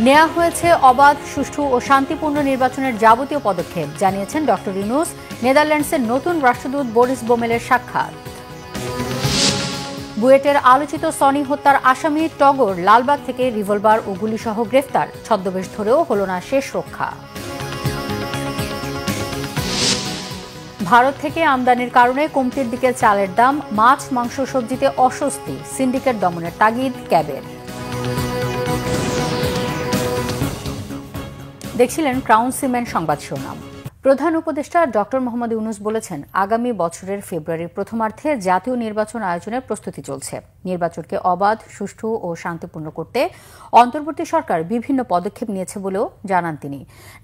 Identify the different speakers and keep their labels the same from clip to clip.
Speaker 1: নেওয়া হয়েছে অবাধ, সুষ্ঠু ও শান্তিপূর্ণ নির্বাচনের যাবতীয় পদক্ষেপ, জানিয়েছেন ডক্টর ইউনূস। নেদারল্যান্ডসের নতুন রাষ্ট্রদূত বরিস বোমেলের সাক্ষাৎ। বুয়েটের আলোচিত সনি হত্যার আসামি টগর লালবাগ থেকে রিভলভার ও গুলিসহ গ্রেফতার, ছদ্মবেশ ধরেও হল না শেষ রক্ষা। ভারত থেকে আমদানির কারণে কমতির দিকে চালের দাম, মাছ, মাংস, সবজিতে অস্বস্তি, সিন্ডিকেট দমনের তাগিদ ক্যাবের। দেখছিলেন ক্রাউন সিমেন্ট সংবাদ শিরোনাম। প্রধান উপদেষ্টা ডক্টর মোহাম্মদ ইউনূস বলেছেন, আগামী বছরের ফেব্রুয়ারির প্রথমার্ধে জাতীয় নির্বাচন আয়োজনের প্রস্তুতি চলছে। নির্বাচনকে অবাধ, সুষ্ঠু ও শান্তিপূর্ণ করতে অন্তর্বর্তী সরকার বিভিন্ন পদক্ষেপ নিয়েছে বলেও জানান তিনি।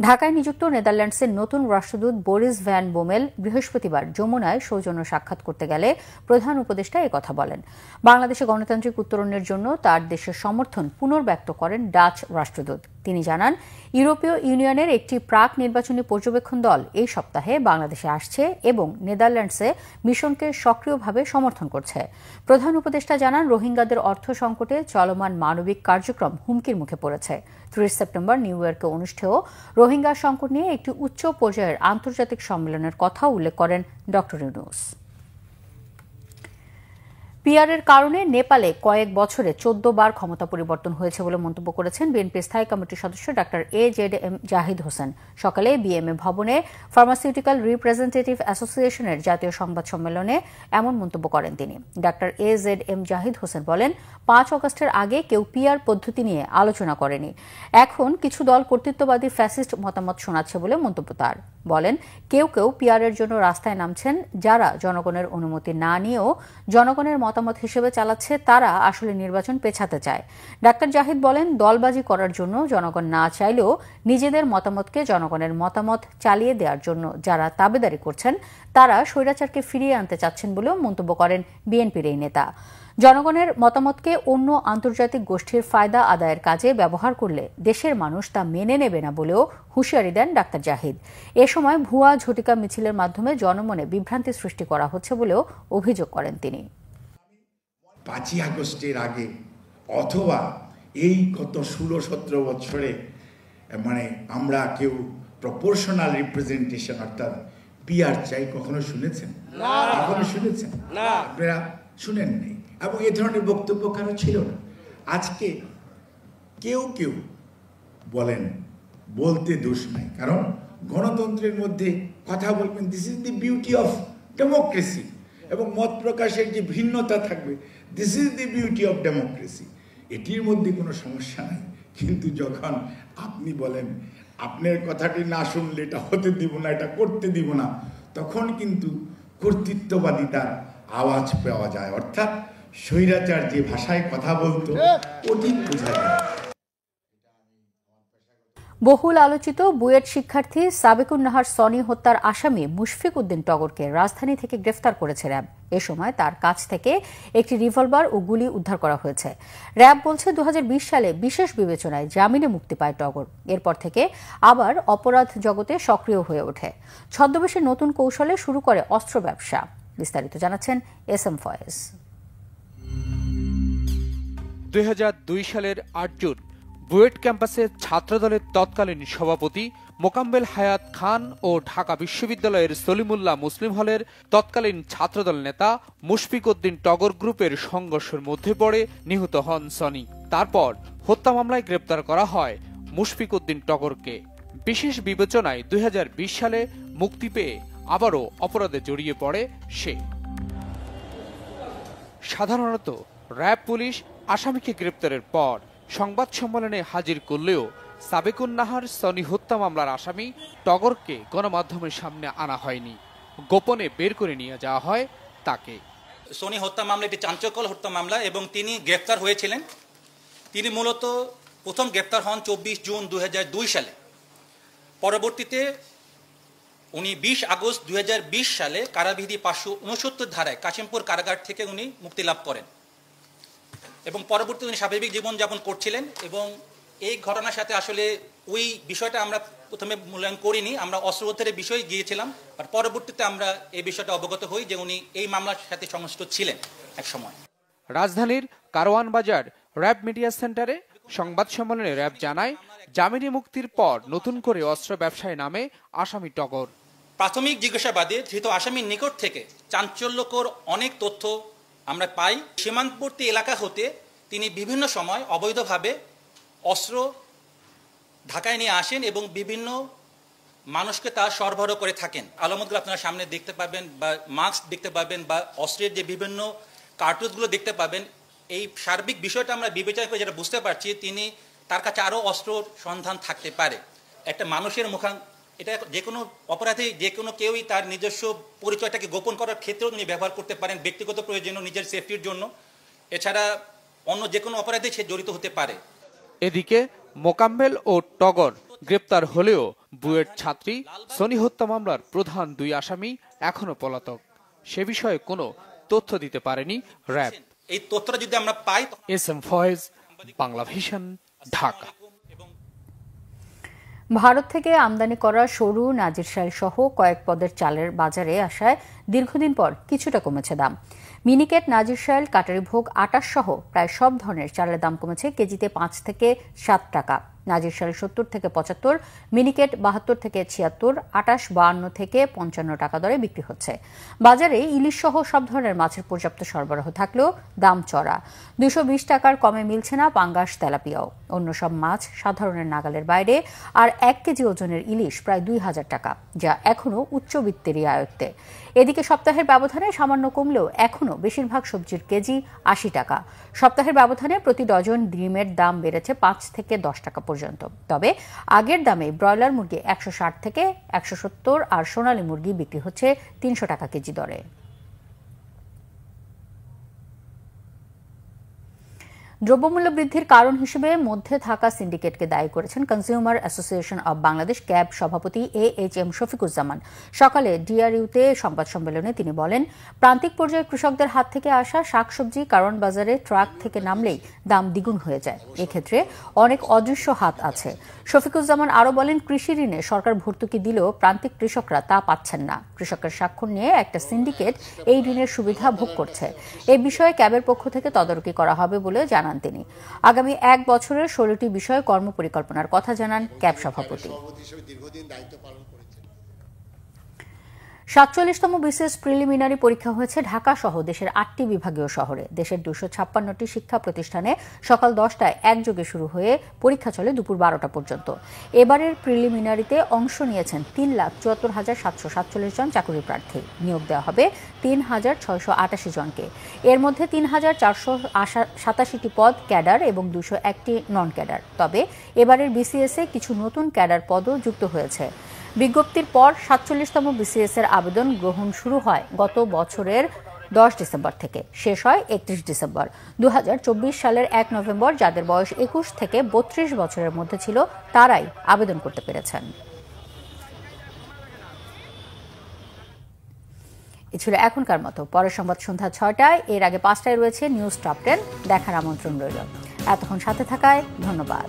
Speaker 1: ঢাকায় নিযুক্ত নেদারল্যান্ডসের নতুন রাষ্ট্রদূত বরিস ভ্যান বোমেল বৃহস্পতিবার যমুনায় সৌজন্য সাক্ষাৎ করতে গেলে প্রধান উপদেষ্টা একথা বলেন। বাংলাদেশে গণতান্ত্রিক উত্তরণের জন্য তার দেশের সমর্থন পুনর্ব্যক্ত করেন ডাচ রাষ্ট্রদূত। তিনি জানান, ইউরোপীয় ইউনিয়নের একটি প্রাক নির্বাচনী পর্যবেক্ষণ দল এই সপ্তাহে বাংলাদেশে আসছে এবং নেদারল্যান্ডসে মিশনকে সক্রিয়ভাবে সমর্থন করছে। প্রধান উপদেষ্টা জানান, রোহিঙ্গাদের অর্থ সংকটে চলমান মানবিক কার্যক্রম হুমকির মুখে পড়েছে। 30 সেপ্টেম্বর নিউ ইয়র্কে অনুষ্ঠেয় রোহিঙ্গা সংকট নিয়ে একটি উচ্চ পর্যায়ের আন্তর্জাতিক সম্মেলনের কথা উল্লেখ করেন ড ইউনূস। পিআরের কারণে নেপালে কয়েক বছরে 14 বার ক্ষমতা পরিবর্তন হয়েছে বলে মন্তব্য করেছেন বিএনপির স্থায়ী কমিটির সদস্য ডাক্তার AZM জাহিদ হোসেন। সকালে বিএমএ ভবনে ফার্মাসিউটিক্যাল রিপ্রেজেন্টেটিভ অ্যাসোসিয়েশনের জাতীয় সংবাদ সম্মেলনে এমন মন্তব্য করেন তিনি। ডাক্তার AZM জাহিদ হোসেন বলেন, 5 অগস্টের আগে কেউ পিআর পদ্ধতি নিয়ে আলোচনা করেনি। এখন কিছু দল কর্তৃত্ববাদী ফ্যাসিস্ট মতামত শোনাচ্ছে বলে মন্তব্য তার। বলেন, কেউ কেউ পিআরের জন্য রাস্তায় নামছেন, যারা জনগণের অনুমতি না নিয়েও জনগণের মতামত হিসেবে চালাচ্ছে, তারা আসলে নির্বাচন পেছাতে চায়। ডাক্তার জাহিদ বলেন, দলবাজি করার জন্য জনগণ না চাইলেও নিজেদের মতামতকে জনগণের মতামত চালিয়ে দেওয়ার জন্য যারা তাবেদারি করছেন, তারা স্বৈরাচারকে ফিরিয়ে আনতে চাচ্ছেন বলেও মন্তব্য করেন বিএনপির এই নেতা। জনগণের মতামতকে অন্য আন্তর্জাতিক গোষ্ঠীর ফায়দা আদায়ের কাজে ব্যবহার করলে দেশের মানুষ তা মেনে নেবে না বলেও হুঁশিয়ারি দেন ডাক্তার জাহিদ। এ সময় ভুয়া ঝটিকা মিছিলের মাধ্যমে জনমনে বিভ্রান্তি সৃষ্টি করা হচ্ছে বলেও অভিযোগ করেন তিনি।
Speaker 2: 5 আগস্টের আগে অথবা এই গত 16-17 বছরে আমরা কেউ প্রপোর্শনাল রিপ্রেজেন্টেশন অর্থাৎ পিআর চাই কখনো শুনেছেন? কখনো শুনেছেন? আপনারা শুনেননি এবং এ ধরনের বক্তব্য কারো ছিল না। আজকে কেউ কেউ বলেন, বলতে দোষ নাই, কারণ গণতন্ত্রের মধ্যে কথা বলবেন। This is the beauty of democracy. এবং মত প্রকাশের যে ভিন্নতা থাকবে, this is the beauty of democracy. এটির মধ্যে কোনো সমস্যা নাই। কিন্তু যখন আপনি বলেন আপনার কথাটি না শুনলে এটা হতে দিব না, এটা করতে দিব না, তখন কিন্তু কর্তৃত্ববাদিতার আওয়াজ পাওয়া যায়। অর্থাৎ স্বৈরাচার যে ভাষায় কথা বলতো ওটি বোঝা যায়।
Speaker 1: বহুল আলোচিত বুয়েট শিক্ষার্থী সাবেকুন নাহার সনি হত্যার আসামি মুশফিক উদ্দিন টগরকে রাজধানী থেকে গ্রেফতার করেছে র্যাব। এ সময় তার কাছ থেকে একটি রিভলভার ও গুলি উদ্ধার করা হয়েছে। র্যাব বলছে, 2020 সালে বিশেষ বিবেচনায় জামিনে মুক্তি পায় টগর। এরপর থেকে আবার অপরাধ জগতে সক্রিয় হয়ে ওঠে। ছদ্মবেশে নতুন কৌশলে শুরু করে অস্ত্র ব্যবসা। বিস্তারিত জানাচ্ছেন SM ফয়েজ।
Speaker 3: 2002 সালের 8 জুন বুয়েট ক্যাম্পাসে ছাত্রদলের তৎকালীন সভাপতি মোকাম্মেল হায়াত খান ও ঢাকা বিশ্ববিদ্যালয়ের সলিমুল্লাহ মুসলিম হলের তৎকালীন ছাত্রদল নেতা মুশফিক উদ্দিন টগর গ্রুপের সংঘর্ষের মধ্যে পড়ে নিহত হন সনি। তারপর হত্যা মামলায় গ্রেপ্তার করা হয় মুশফিক উদ্দিন টগরকে। বিশেষ বিবেচনায় 2020 সালে মুক্তি পেয়ে আবারও অপরাধে জড়িয়ে পড়ে সে। সাধারণত র্যাব পুলিশ আসামিকে গ্রেপ্তারের পর সংবাদ সম্মেলনে হাজির করলেও সাবেকুন নাহার সনি হত্যা মামলার আসামি টগরকে গণমাধ্যমের সামনে আনা হয়নি। গোপনে বের করে নিয়ে যাওয়া হয় তাকে।
Speaker 4: সনি হত্যা মামলা একটি চাঞ্চল্যকর হত্যা মামলা এবং তিনি গ্রেফতার হয়েছিলেন। তিনি মূলত প্রথম গ্রেফতার হন 24 জুন 2002 সালে। পরবর্তীতে উনি 20 আগস্ট 2020 সালে কারাবিধি 569 ধারায় কাশিমপুর কারাগার থেকে উনি মুক্তি লাভ করেন এবং পরবর্তীতে উনি স্বাভাবিক জীবনযাপন করছিলেন। এবং এই ঘটনার সাথে আসলে ওই বিষয়টা আমরা প্রথমে মূল্যায়ন করিনি, আমরা অস্ত্র উদ্ধারের বিষয়ে গিয়েছিলাম। আর পরবর্তীতে আমরা এই বিষয়টা অবগত হই যে উনি এই মামলার সাথে সংশ্লিষ্ট ছিলেন এক সময়।
Speaker 3: রাজধানীর কারওয়ান বাজার র্যাব মিডিয়া সেন্টারে সংবাদ সম্মেলনে র্যাব জানায়, জামিনে মুক্তির পর নতুন করে অস্ত্র ব্যবসায় নামে আসামি টগর।
Speaker 4: প্রাথমিক জিজ্ঞাসাবাদে ধৃত আসামির নিকট থেকে চাঞ্চল্যকর অনেক তথ্য আমরা পাই। সীমান্তবর্তী এলাকা হতে তিনি বিভিন্ন সময় অবৈধভাবে অস্ত্র ঢাকায় নিয়ে আসেন এবং বিভিন্ন মানুষকে তা সরবরাহ করে থাকেন। আলামতগুলো আপনারা সামনে দেখতে পাবেন, বা মাস্ক দেখতে পাবেন, বা অস্ত্রের যে বিভিন্ন কার্টুজগুলো দেখতে পাবেন। এই সার্বিক বিষয়টা আমরা বিবেচনা করে যেটা বুঝতে পারছি, তার কাছে আরও অস্ত্রর সন্ধান থাকতে পারে। একটা মানুষের এটা যে কোনো অপরাধী, যে কোনো কেউই তার নিজস্ব পরিচয়টাকে গোপন করার ক্ষেত্রেও তিনি ব্যবহার করতে পারেন, ব্যক্তিগত প্রয়োজনীয় নিজের সেফটির জন্য। এছাড়া অন্য যে কোনো অপরাধে সে জড়িত হতে পারে।
Speaker 3: এদিকে মোকাম্মেল ও টগর গ্রেপ্তার হলেও বুয়েট ছাত্রী সনি হত্যা মামলার প্রধান দুই আসামি এখনো পলাতক। সে বিষয়ে কোনো তথ্য দিতে পারেনি র্যাব।
Speaker 4: এই তথ্যটা যদি আমরা পাই।
Speaker 3: এস.এম. ফয়েজ, বাংলা ভিশন, ঢাকা।
Speaker 1: ভারত থেকে আমদানি করা সরু নাজিরশাইল সহ কয়েক পদের চালের বাজারে আসায় দীর্ঘদিন পর কিছুটা কমেছে দাম। মিনিকেট, নাজিরশাইল, কাটারিভোগ, আটা সহ প্রায় সব ধরনের চালের দাম কমেছে কেজিতে 5 থেকে 7 টাকা। নাজিরশাইল 70 থেকে 75, মিনিকেট 72 থেকে 76, আটাশ 52 থেকে 55 টাকা দরে বিক্রি হচ্ছে। বাজারে ইলিশ সহ সব ধরনের মাছের পর্যাপ্ত সরবরাহ থাকলেও দাম চড়া। 220 টাকার কমে মিলছে না পাঙ্গাস, তেলাপিয়াও। অন্য সব মাছ সাধারণের নাগালের বাইরে। আর 1 কেজি ওজনের ইলিশ প্রায় 2000 টাকা, যা এখনও উচ্চবিত্তেরই আয়ত্তে। এদিকে সপ্তাহের ব্যবধানে সামান্য কমলেও এখনও বেশিরভাগ সবজির কেজি 80 টাকা। সপ্তাহের ব্যবধানে প্রতি ডজন ডিমের দাম বেড়েছে 5 থেকে 10 টাকা পর্যন্ত। তবে আগের দামে ব্রয়লার মুরগি 160 থেকে 170 আর সোনালী মুরগি বিক্রি হচ্ছে 300 টাকা কেজি দরে। দ্রব্যমূল্য বৃদ্ধির কারণ হিসেবে মধ্যে থাকা সিন্ডিকেটকে দায়ী করেছেন consumer association of Bangladesh cab সভাপতি AHM শফিকুজ্জামান। সকালে ডিআরইউতে সংবাদ সম্মেলনে তিনি বলেন, প্রান্তিক পর্যায়ে কৃষকদের হাত থেকে আসা শাকসবজি কারণ বাজারে ট্রাক থেকে নামলেই দাম দ্বিগুণ হয়ে যায়। এক্ষেত্রে অনেক অদৃশ্য হাত আছে। শফিকুজ্জামান আরও বলেন, কৃষি ঋণে সরকার ভর্তুকি দিলেও প্রান্তিক কৃষকরা তা পাচ্ছেন না। কৃষকের স্বাক্ষর নিয়ে একটা সিন্ডিকেট এই ঋণের সুবিধা ভোগ করছে। এ বিষয়ে ক্যাবের পক্ষ থেকে তদারকি করা হবে বলে জানান তিনি। আগামী 1 বছরের 16টি বিষয়ে কর্মপরিকল্পনার কথা জানান ক্যাব সভাপতি। 47তম বিসিএস প্রিলিমিনারি পরীক্ষা হয়েছে ঢাকা সহ দেশের 8টি বিভাগীয় শহরে। দেশের 256টি শিক্ষা প্রতিষ্ঠানে সকাল 10টায় একযোগে শুরু হয়ে পরীক্ষা চলে দুপুর 12টা পর্যন্ত। এবারের প্রিলিমিনারিতে অংশ নিয়েছেন 3,74,747 জন চাকরি প্রার্থী। নিয়োগ দেওয়া হবে 3,688 জনকে। এর মধ্যে 3,487টি পদ ক্যাডার এবং 201টি নন ক্যাডার। তবে এবারের বিসিএসে কিছু নতুন ক্যাডার পদও যুক্ত হয়েছে। বিজ্ঞপ্তির পর 47তম বিসিএস এর আবেদন গ্রহণ শুরু হয় গত বছরের 10 ডিসেম্বর থেকে, শেষ হয় 31 ডিসেম্বর। 2024 সালের 1 নভেম্বর যাদের বয়স 21 থেকে 32 বছরের মধ্যে ছিল তারাই আবেদন করতে পেরেছেন। এ ছিল এখনকার মতো। পরের সংবাদ সন্ধ্যা 6টায়। এর আগে 5টায় রয়েছে নিউজ টপ 10 দেখার আমন্ত্রণ রইল। এতক্ষণ সাথে থাকায় ধন্যবাদ।